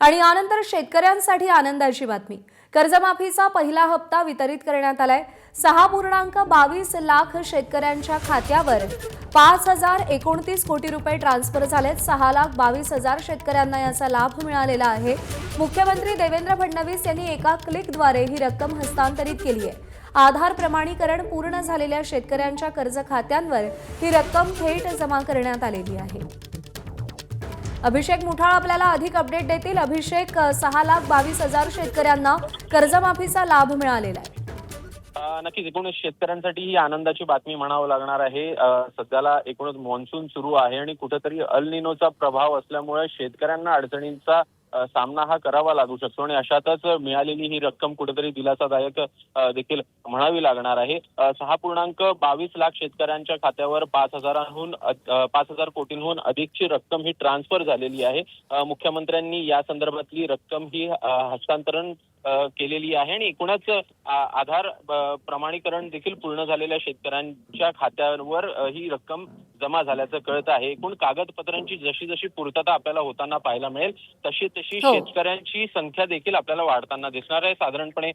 आणि यानंतर शेतकऱ्यांसाठी आनंदाची बातमी। कर्जमाफीचा पहिला हप्ता वितरित करण्यात आलाय। 6.22 लाख शेतकऱ्यांच्या खात्यावर 5,029 कोटी रुपये ट्रान्सफर झालेत। 6,22,000 शेतकऱ्यांना याचा लाभ मिळालेला आहे। मुख्यमंत्री देवेंद्र फडणवीस यांनी एका क्लिकद्वारे ही रक्कम हस्तांतरित केली आहे। आधार प्रमाणीकरण पूर्ण झालेल्या शेतकऱ्यांच्या कर्ज खात्यांवर ही रक्कम थेट जमा करण्यात आलेली आहे। अभिषेक मुठाळ आपल्याला अधिक अपडेट देतील। अभिषेक, 6,22,000 शेतकऱ्यांना कर्जमाफीचा लाभ मिळालेला आहे। नक्कीच एकूणच शेतकऱ्यांसाठी ही आनंदाची बातमी म्हणावं लागणार आहे। सध्याला एकूणच मान्सून सुरू आहे आणि कुठेतरी अल निनोचा प्रभाव असल्यामुळे शेतकऱ्यांना अडचणींचा सामना हा करावा लागू शकतो आणि अशातच मिळालेली ही रक्कम कुठेतरी दिलासादायक देखील म्हणावी लागणार आहे। 6.22 लाख शेतकऱ्यांच्या खात्यावर 5,000 कोटींहून अधिकची रक्कम ही ट्रान्सफर झालेली आहे। मुख्यमंत्र्यांनी या संदर्भातली रक्कम ही हस्तांतरण केलेली आहे आणि एकूणच आधार प्रमाणीकरण देखील पूर्ण झालेल्या शेतकऱ्यांच्या खात्यावर ही रक्कम जमा झाल्याचं कळत आहे। एकूण कागदपत्रांची जशी जशी पूर्तता आपल्याला होताना पाहायला मिळेल तशी तशी शेतकऱ्यांची संख्या देखील आपल्याला वाढताना दिसणार आहे। साधारणपणे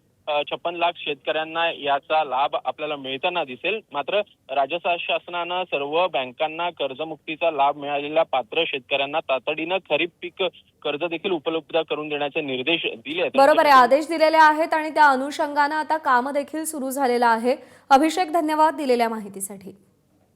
56 लाख शेतकऱ्यांना याचा लाभ आपल्याला मिळताना दिसेल। मात्र राज्य शासनानं सर्व बँकांना कर्जमुक्तीचा लाभ मिळालेल्या पात्र शेतकऱ्यांना तातडीनं खरीप पीक कर्ज देखील उपलब्ध करून देण्याचे निर्देश दिले आहेत। बरोबर आहे, आदेश दिलेले आहेत आणि त्या अनुषंगाने आता काम देखील सुरू झालेलं आहे। अभिषेक, धन्यवाद दिलेल्या माहितीसाठी।